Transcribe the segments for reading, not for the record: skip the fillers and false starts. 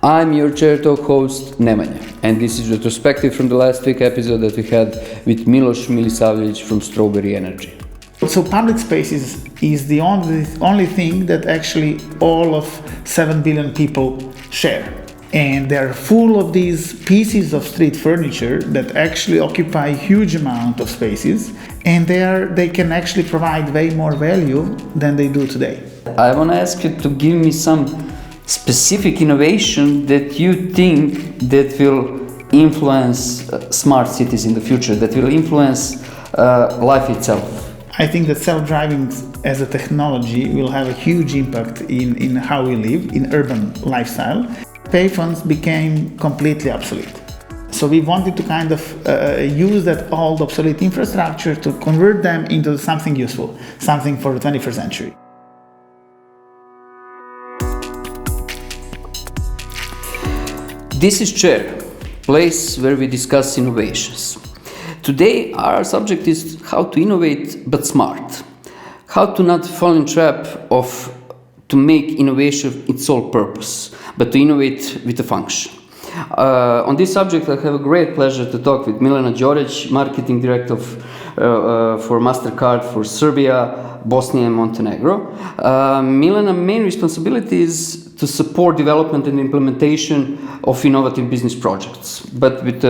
I'm your chair talk host Nemanja, and this is retrospective from the last week episode that we had with Miloš Milisavljević from Strawberry Energy. So public spaces is the only thing that actually all of 7 billion people share. And they're full of these pieces of street furniture that actually occupy a huge amount of spaces, and they can actually provide way more value than they do today. I want to ask you to give me some specific innovation that you think that will influence smart cities in the future, that will influence life itself. I think that self-driving as a technology will have a huge impact in how we live, in urban lifestyle. Payphones became completely obsolete. So we wanted to kind of use that old obsolete infrastructure to convert them into something useful, something for the 21st century. This is Chair, place where we discuss innovations. Today our subject is how to innovate but smart. How to not fall in trap of to make innovation its sole purpose, but to innovate with a function. On this subject, I have a great pleasure to talk with Milena Đorić, Marketing Director for MasterCard for Serbia, Bosnia and Montenegro. Milena's main responsibility is to support development and implementation of innovative business projects, but with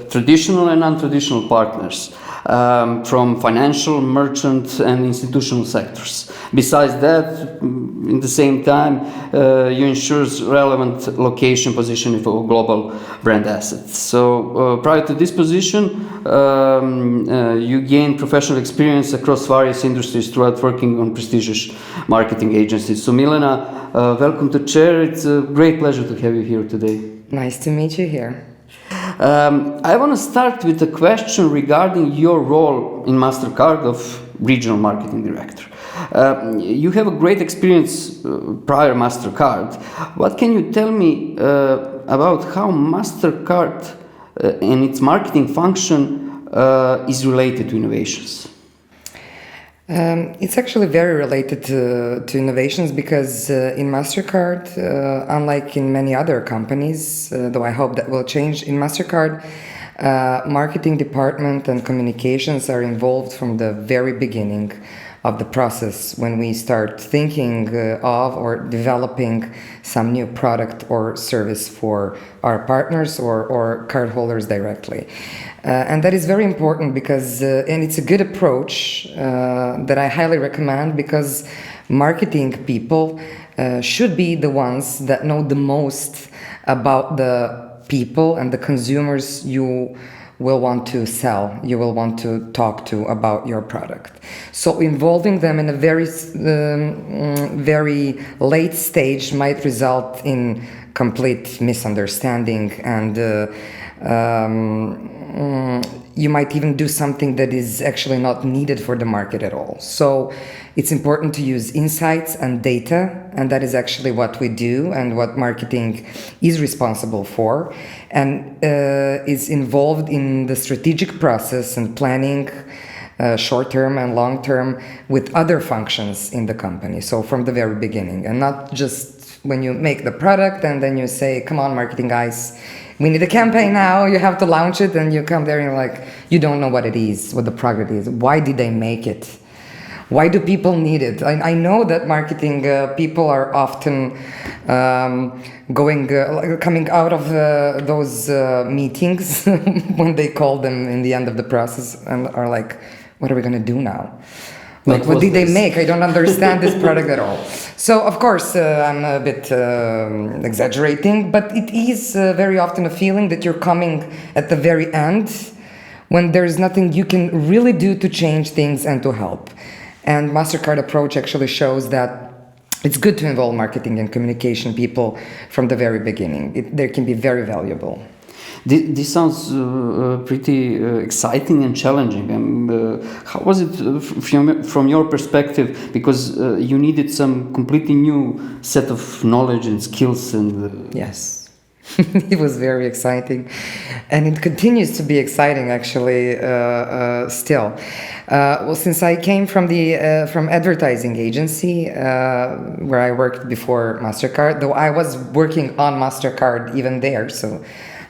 traditional and non-traditional partners. From financial, merchant and institutional sectors. Besides that, in the same time, you ensure relevant location positioning for global brand assets. So prior to this position, you gained professional experience across various industries throughout working on prestigious marketing agencies. So Milena, welcome to Chair. It's a great pleasure to have you here today. Nice to meet you here. I want to start with a question regarding your role in MasterCard of Regional Marketing Director. You have a great experience prior MasterCard. What can you tell me about how MasterCard and its marketing function is related to innovations? It's actually very related to innovations because in MasterCard, unlike in many other companies, though I hope that will change, in MasterCard, marketing department and communications are involved from the very beginning of the process when we start thinking of or developing some new product or service for our partners or cardholders directly. And that is very important because, and it's a good approach that I highly recommend because marketing people should be the ones that know the most about the people and the consumers you will want to sell, you will want to talk to about your product. So involving them in a very late stage might result in complete misunderstanding and you might even do something that is actually not needed for the market at all. So it's important to use insights and data, and that is actually what we do and what marketing is responsible for, and is involved in the strategic process and planning short-term and long-term with other functions in the company. So from the very beginning, and not just when you make the product and then you say, come on, marketing guys, we need a campaign now, you have to launch it, and you come there and you're like, you don't know what it is, what the product is. Why did they make it? Why do people need it? I know that marketing people are often coming out of those meetings when they call them in the end of the process and are like, what are we going to do now? Like, what did they make? I don't understand this product at all. So, of course, I'm a bit exaggerating, but it is very often a feeling that you're coming at the very end when there's nothing you can really do to change things and to help. And MasterCard approach actually shows that it's good to involve marketing and communication people from the very beginning. They can be very valuable. This sounds pretty exciting and challenging. How was it from your perspective? Because you needed some completely new set of knowledge and skills. Yes. It was very exciting, and it continues to be exciting actually still. Well, since I came from the from advertising agency where I worked before Mastercard, though I was working on Mastercard even there, so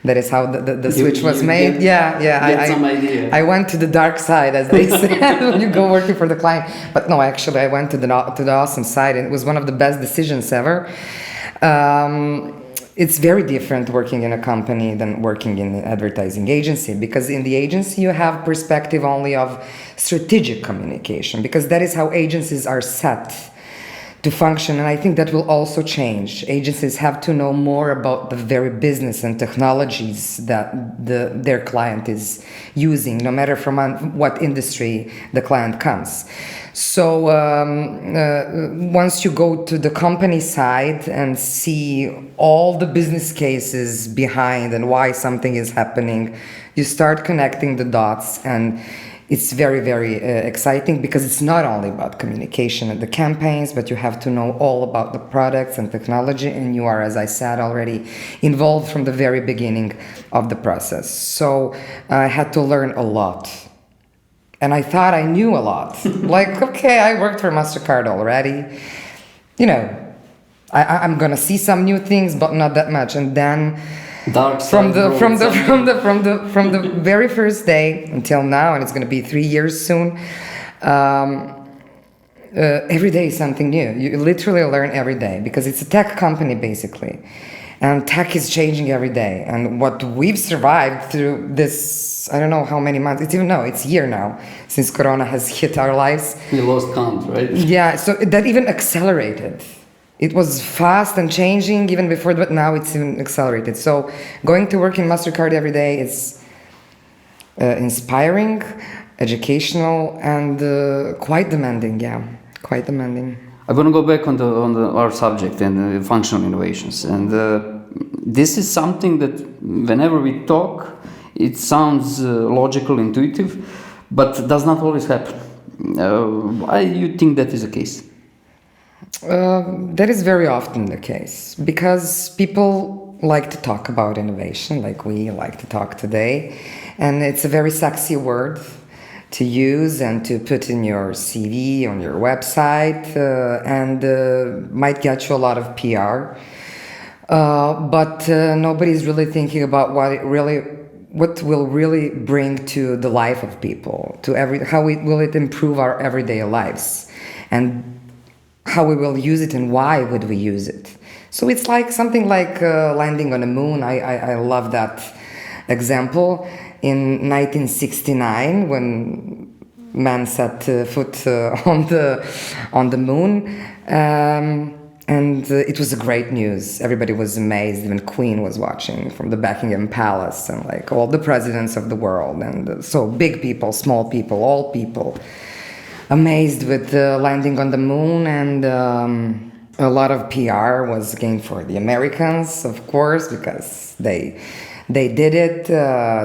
that is how the switch was made. Get some idea. I went to the dark side, as they say, when you go working for the client. But no, actually, I went to the awesome side, and it was one of the best decisions ever. It's very different working in a company than working in an advertising agency, because in the agency you have perspective only of strategic communication, because that is how agencies are set to function, and I think that will also change. Agencies have to know more about the very business and technologies that their client is using, no matter from what industry the client comes. So once you go to the company side and see all the business cases behind and why something is happening, you start connecting the dots, and it's very, very exciting, because it's not only about communication and the campaigns, but you have to know all about the products and technology, and you are, as I said already, involved from the very beginning of the process. So I had to learn a lot. And I thought I knew a lot. Like, okay, I worked for MasterCard already. You know, I'm gonna see some new things, but not that much. And then from the very first day until now, and it's going to be 3 years soon, every day is something new. You literally learn every day, because it's a tech company basically, and tech is changing every day. And what we've survived through this, I don't know how many months, it's a year now since Corona has hit our lives. We lost count, right? Yeah, so that even accelerated. It was fast and changing even before, but now it's even accelerated. So going to work in Mastercard every day is inspiring, educational, and quite demanding. Yeah, quite demanding. I want to go back on our subject and functional innovations, and this is something that whenever we talk, it sounds logical, intuitive, but does not always happen. Why do you think that is the case? That is very often the case, because people like to talk about innovation, like we like to talk today, and it's a very sexy word to use and to put in your CV, on your website, and might get you a lot of PR. But nobody's really thinking about what will really bring to the life of people, will it improve our everyday lives, and how we will use it and why would we use it. So it's like something like landing on the moon. I love that example. In 1969, when man set foot on the moon, and it was a great news. Everybody was amazed. Even Queen was watching from the Buckingham Palace, and like all the presidents of the world, and so big people, small people, all people, amazed with landing on the moon. And a lot of PR was gained for the Americans, of course, because they did it.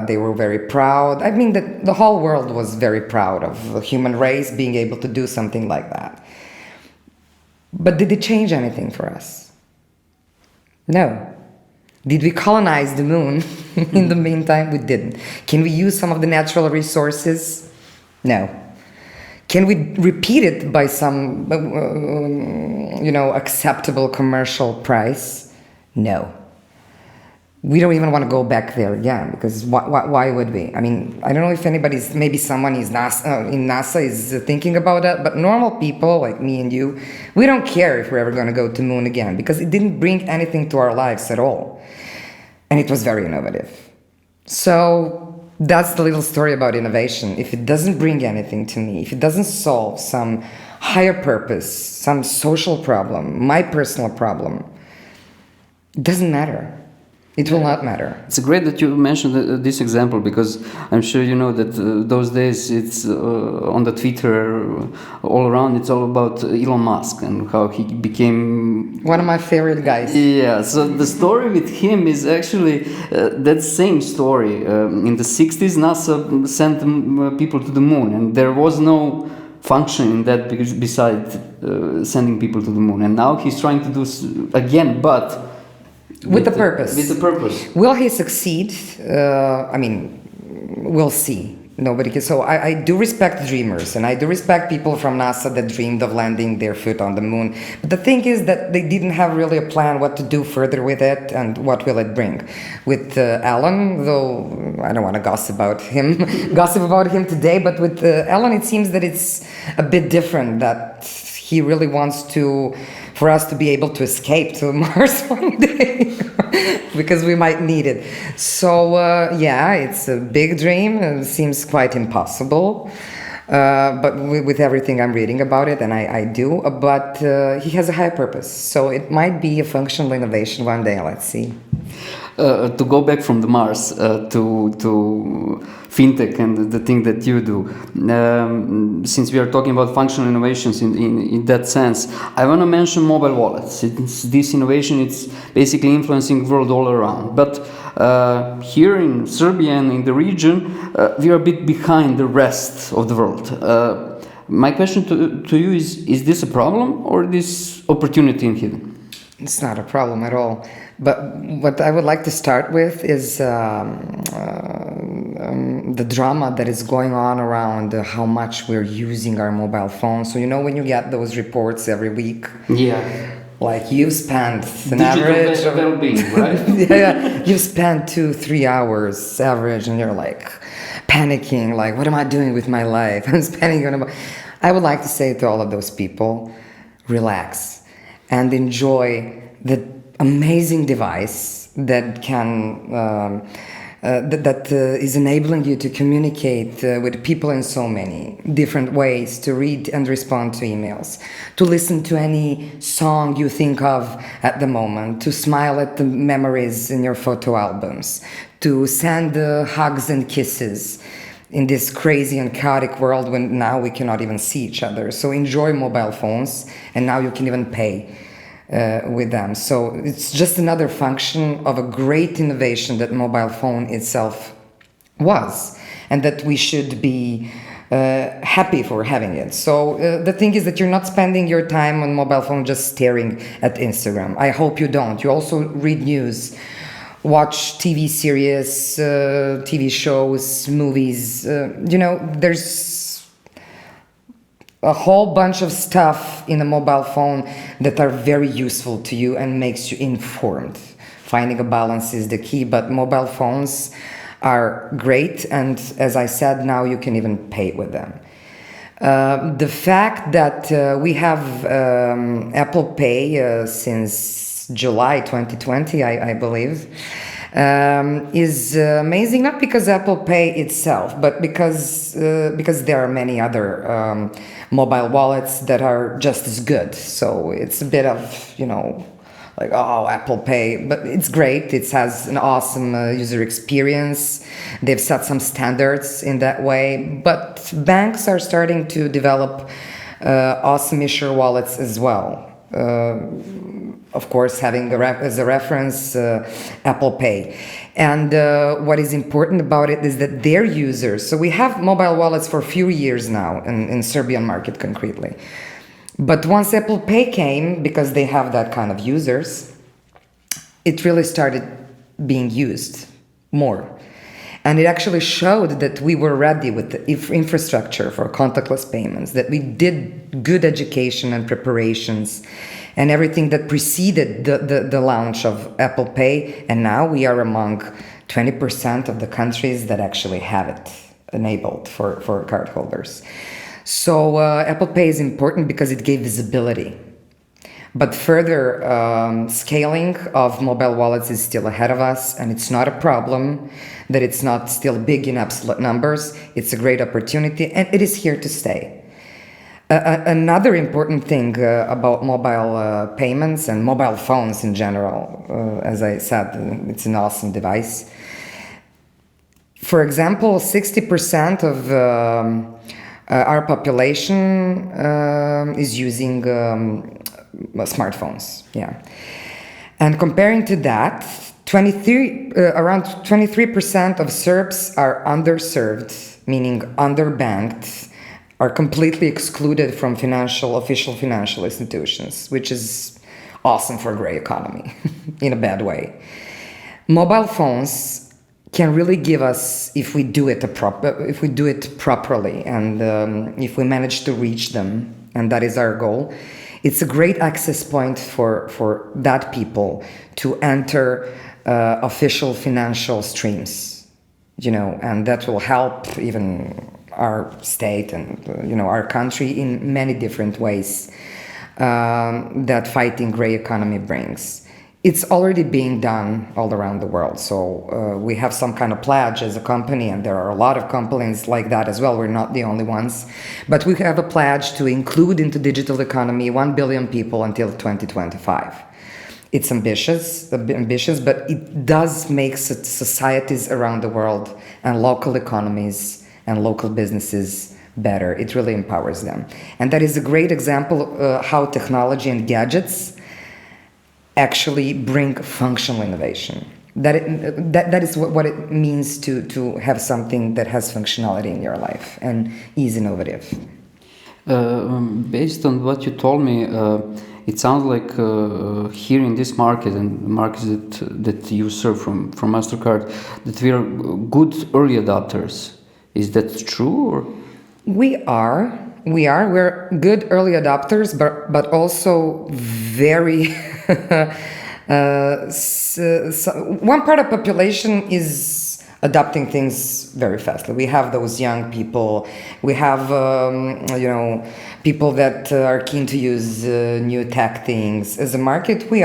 They were very proud. I mean, the whole world was very proud of the human race being able to do something like that. But did it change anything for us? No. Did we colonize the moon in the meantime? We didn't. Can we use some of the natural resources? No. Can we repeat it by some, acceptable commercial price? No. We don't even want to go back there again, because why would we? I mean, I don't know if maybe someone in NASA is thinking about that, but normal people like me and you, we don't care if we're ever going to go to the moon again, because it didn't bring anything to our lives at all. And it was very innovative. So that's the little story about innovation. If it doesn't bring anything to me, if it doesn't solve some higher purpose, some social problem, my personal problem, it doesn't matter. It will not matter. It's great that you mentioned this example, because I'm sure you know that those days it's on the Twitter all around. It's all about Elon Musk and how he became one of my favorite guys. Yeah. So the story with him is actually that same story. In the 60s, NASA sent people to the moon, and there was no function in that besides sending people to the moon. And now he's trying to do again, but With the purpose. With the purpose. Will he succeed? I mean, we'll see. Nobody can. So I do respect dreamers, and I do respect people from NASA that dreamed of landing their foot on the moon. But the thing is that they didn't have really a plan what to do further with it and what will it bring. With Elon, though I don't want to gossip about him, today, but with Elon, it seems that it's a bit different. That he really wants for us to be able to escape to Mars one day. Because we might need it. So, yeah, it's a big dream. It seems quite impossible. But with everything I'm reading about it, and I do, but he has a high purpose. So it might be a functional innovation one day. Let's see. To go back from the Mars to fintech and the thing that you do, since we are talking about functional innovations in that sense, I want to mention mobile wallets. This innovation, it's basically influencing the world all around. But here in Serbia and in the region, we are a bit behind the rest of the world. My question to you is this a problem or this opportunity in hidden? It's not a problem at all. But what I would like to start with is the drama that is going on around how much we're using our mobile phones. So, when you get those reports every week. Yeah. Like you spend an Digital average of well-being, right? yeah, you spend 2-3 hours average, and you're like panicking, like, what am I doing with my life? I'm spending on. I would like to say to all of those people, relax and enjoy the amazing device that can is enabling you to communicate with people in so many different ways, to read and respond to emails, to listen to any song you think of at the moment, to smile at the memories in your photo albums, to send hugs and kisses in this crazy and chaotic world when now we cannot even see each other. So enjoy mobile phones, and now you can even pay with them. So it's just another function of a great innovation that mobile phone itself was, and that we should be happy for having it. So the thing is that you're not spending your time on mobile phone just staring at Instagram. I hope you don't. You also read news, watch TV series, TV shows, movies. There's a whole bunch of stuff in a mobile phone that are very useful to you and makes you informed. Finding a balance is the key, but mobile phones are great, and as I said, now you can even pay with them. The fact that we have Apple Pay since July 2020, I believe, is amazing, not because Apple Pay itself, but because there are many other mobile wallets that are just as good. So it's a bit of, like, oh, Apple Pay, but it's great. It has an awesome user experience. They've set some standards in that way, but banks are starting to develop awesome issuer wallets as well. Of course, having as a reference Apple Pay. And what is important about it is that their users, so we have mobile wallets for a few years now in Serbian market concretely. But once Apple Pay came, because they have that kind of users, it really started being used more. And it actually showed that we were ready with the infrastructure for contactless payments, that we did good education and preparations and everything that preceded the launch of Apple Pay. And now we are among 20% of the countries that actually have it enabled for cardholders. So Apple Pay is important because it gave visibility. But further scaling of mobile wallets is still ahead of us, and it's not a problem that it's not still big in absolute numbers. It's a great opportunity, and it is here to stay. Another important thing about mobile payments and mobile phones in general, as I said, it's an awesome device. For example, 60% of our population is using smartphones, yeah. And comparing to that, around 23% of Serbs are underserved, meaning underbanked, are completely excluded from official financial institutions, which is awesome for a gray economy in a bad way. Mobile phones can really give us, if we do it properly, and if we manage to reach them, and that is our goal, it's a great access point for that people to enter official financial streams, and that will help even our state and our country in many different ways that fighting gray economy brings. It's already being done all around the world. So we have some kind of pledge as a company, and there are a lot of companies like that as well. We're not the only ones. But we have a pledge to include into digital economy 1 billion people until 2025. It's ambitious, but it does make societies around the world and local economies and local businesses better. It really empowers them. And that is a great example of how technology and gadgets actually bring functional innovation. That is what it means to have something that has functionality in your life and is innovative. Based on what you told me, it sounds like here in this market and markets that you serve from MasterCard, that we are good early adopters. Is that true? Or? We're good early adopters, but also very one part of population is adopting things very fastly. We have those young people. We have people that are keen to use new tech things. As a market, we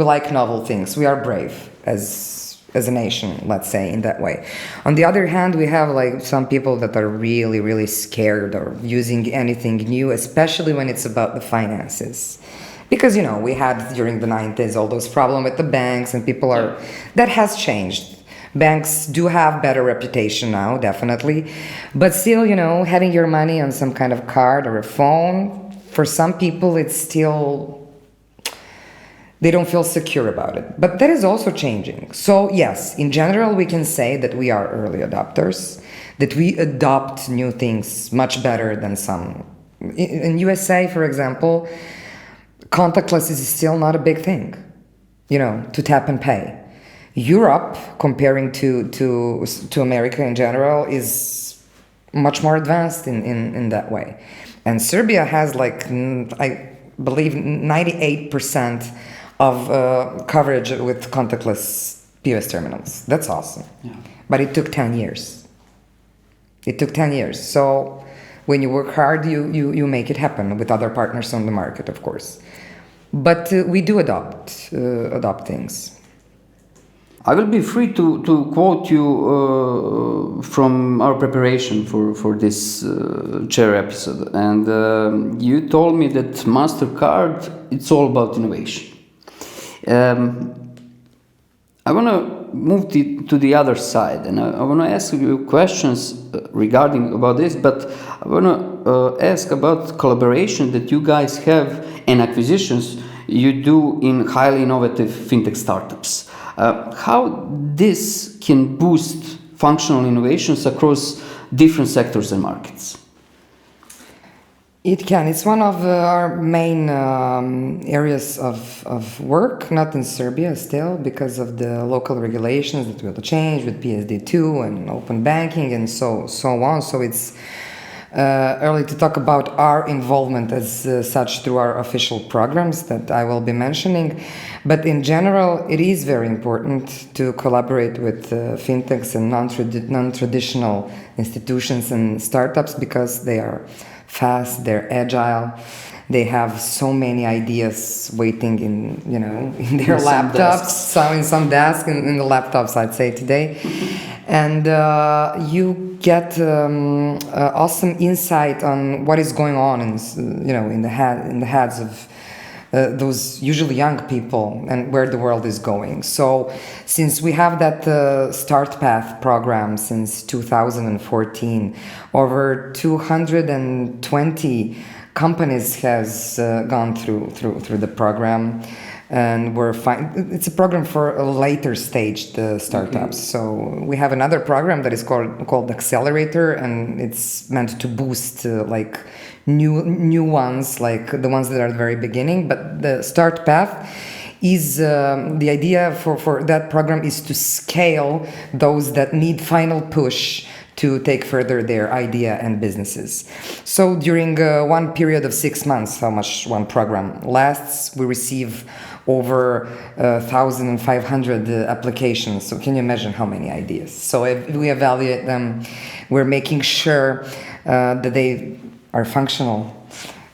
like novel things. We are brave as a nation, let's say, in that way. On the other hand, we have like some people that are really, really scared of using anything new, especially when it's about the finances. Because, we had during the 90s all those problems with the banks, and that has changed. Banks do have better reputation now, definitely. But still, having your money on some kind of card or a phone, for some people, it's still, they don't feel secure about it. But that is also changing. So yes, in general, we can say that we are early adopters, that we adopt new things much better than some. In USA, for example, contactless is still not a big thing, to tap and pay. Europe, comparing to America in general, is much more advanced in that way. And Serbia has I believe 98% of coverage with contactless POS terminals. That's awesome. Yeah. But it took 10 years. So when you work hard, you make it happen with other partners on the market, of course. But we do adopt things. I will be free to quote you from our preparation for this chair episode. And you told me that MasterCard, it's all about innovation. I want to move to the other side, and I want to ask you questions regarding about this, but I want to ask about collaboration that you guys have and acquisitions you do in highly innovative fintech startups. How this can boost functional innovations across different sectors and markets? It can. It's one of our main areas of work, not in Serbia still, because of the local regulations that will change with PSD2 and open banking and so on. So it's early to talk about our involvement as such through our official programs that I will be mentioning. But in general, it is very important to collaborate with fintechs and non-traditional institutions and startups, because they are fast, they're agile, they have so many ideas waiting in their laptops, in some desk, in the laptops, I'd say today. And you get awesome insight on what is going on in the heads of those usually young people and where the world is going. So since we have that Start Path program since 2014, over 220 companies has gone through the program. and it's a program for a later stage startups. So we have another program that is called Accelerator, and it's meant to boost like new ones, like the ones that are at the very beginning. But the Start Path is the idea for that program is to scale those that need final push to take further their idea and businesses. So during one period of 6 months, how much one program lasts, we receive over 1,500 applications. So can you imagine how many ideas? So if we evaluate them, we're making sure that they are functional,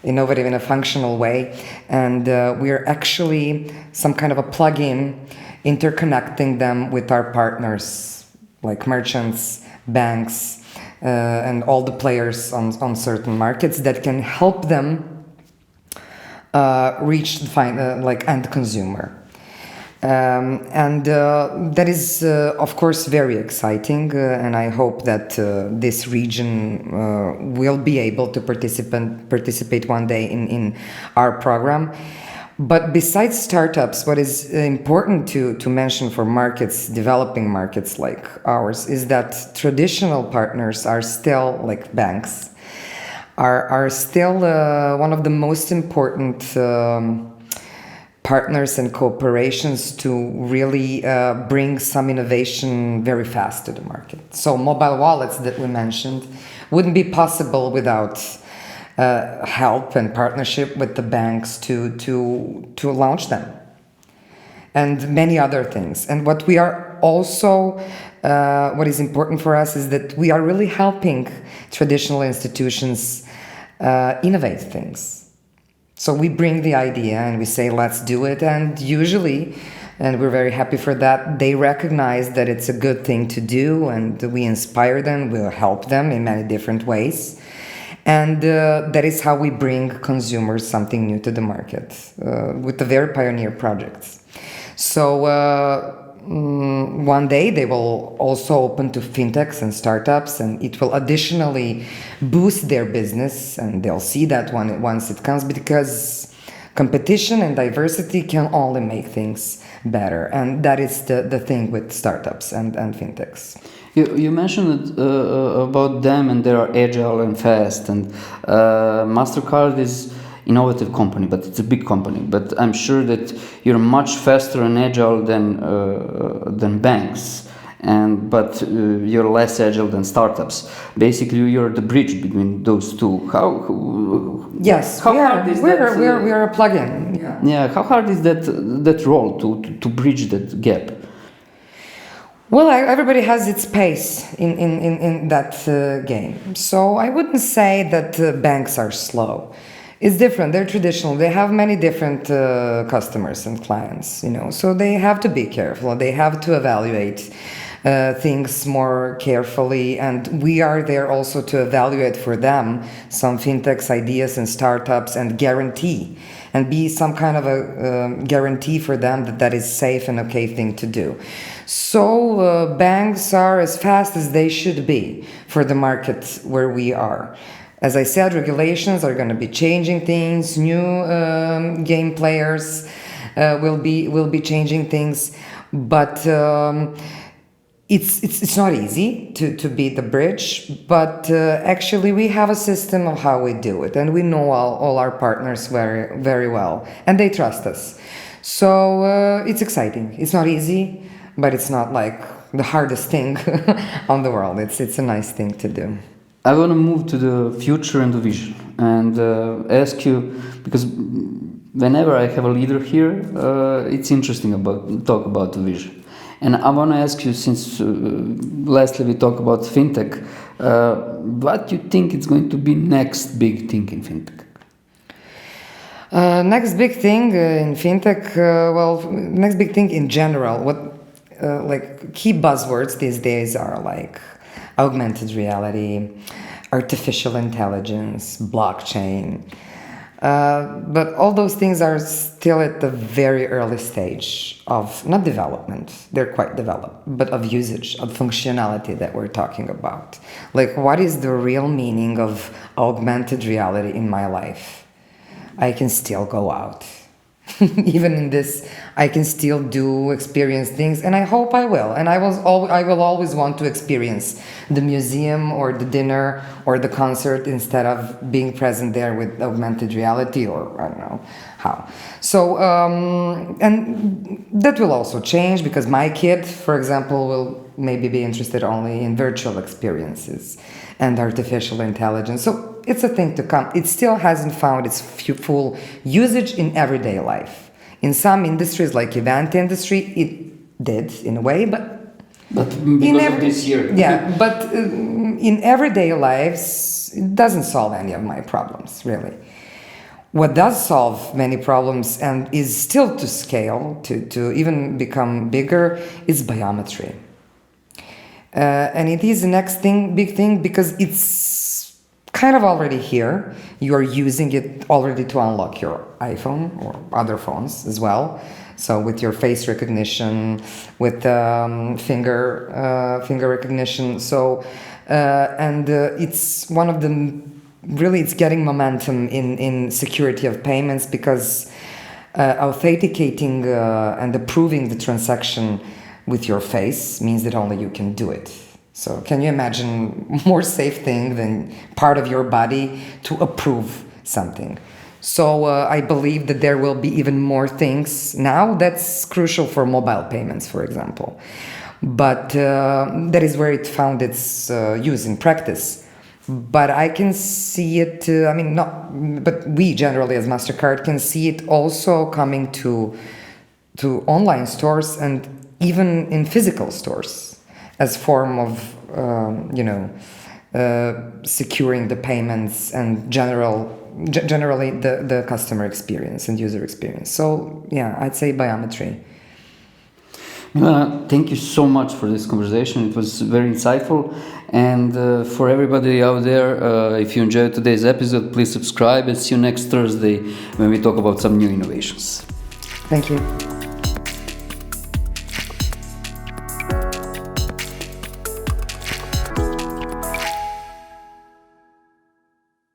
innovative in a functional way, and we're actually some kind of a plug-in interconnecting them with our partners like merchants, banks, and all the players on certain markets that can help them reach the like end consumer. And that is, of course, very exciting, and I hope that this region will be able to participate one day in our program. But besides startups, what is important to mention for markets, developing markets like ours, is that traditional partners are still, like banks, are still one of the most important partners and cooperations to really bring some innovation very fast to the market. So mobile wallets that we mentioned wouldn't be possible without help and partnership with the banks to launch them, and many other things. And what we are also, what is important for us is that we are really helping traditional institutions innovate things. So we bring the idea and we say, let's do it. And usually, and we're very happy for that, they recognize that it's a good thing to do, and we inspire them, we'll help them in many different ways. And that is how we bring consumers something new to the market with the very pioneer projects. So one day they will also open to fintechs and startups, and it will additionally boost their business, and they'll see that once it comes, because competition and diversity can only make things better. And that is the thing with startups and fintechs. You mentioned about them, and they are agile and fast, and MasterCard is innovative company, but it's a big company. But I'm sure that you're much faster and agile than banks, but you're less agile than startups. Basically, you're the bridge between those two. Yes, how hard is that? We are a plug-in. Yeah. How hard is that role to bridge that gap? Well, everybody has its pace in that game. So I wouldn't say that banks are slow. It's different. They're traditional. They have many different customers and clients, so they have to be careful. They have to evaluate things more carefully, and we are there also to evaluate for them some fintechs, ideas, and startups, and guarantee, and be some kind of a guarantee for them that is safe and okay thing to do. So banks are as fast as they should be for the market where we are. As I said, regulations are going to be changing things. New game players will be changing things, but it's not easy to be the bridge. But actually, we have a system of how we do it, and we know all our partners very, very well, and they trust us. So it's exciting. It's not easy, but it's not like the hardest thing on the world. It's a nice thing to do. I want to move to the future and the vision, and ask you, because whenever I have a leader here, it's interesting talk about the vision. And I want to ask you, since lastly we talk about fintech, what do you think is going to be next big thing in fintech? Next big thing in fintech, next big thing in general, what like key buzzwords these days are like augmented reality, artificial intelligence, blockchain. But all those things are still at the very early stage of not development, they're quite developed, but of usage, of functionality that we're talking about. Like, what is the real meaning of augmented reality in my life? I can still go out. Even in this, I can still do experience things, and I hope I will. And I will always want to experience the museum or the dinner or the concert instead of being present there with augmented reality, or I don't know how. So and that will also change, because my kid, for example, will maybe be interested only in virtual experiences and artificial intelligence. So it's a thing to come. It still hasn't found its full usage in everyday life. In some industries, like event industry, it did in a way, but because of this year. yeah, but in everyday lives, it doesn't solve any of my problems, really. What does solve many problems and is still to scale, to even become bigger, is biometry. And it is the next big thing, because it's kind of already here. You are using it already to unlock your iPhone or other phones as well. So with your face recognition, with finger recognition. So it's one of the really, it's getting momentum in security of payments, because authenticating and approving the transaction with your face means that only you can do it. So can you imagine more safe thing than part of your body to approve something? So I believe that there will be even more things now. That's crucial for mobile payments, for example. But that is where it found its use in practice. But I can see it, but we generally as MasterCard can see it also coming to online stores and even in physical stores as form of, securing the payments and generally the customer experience and user experience. So yeah, I'd say biometry. Thank you so much for this conversation. It was very insightful. And for everybody out there, if you enjoyed today's episode, please subscribe and see you next Thursday when we talk about some new innovations. Thank you.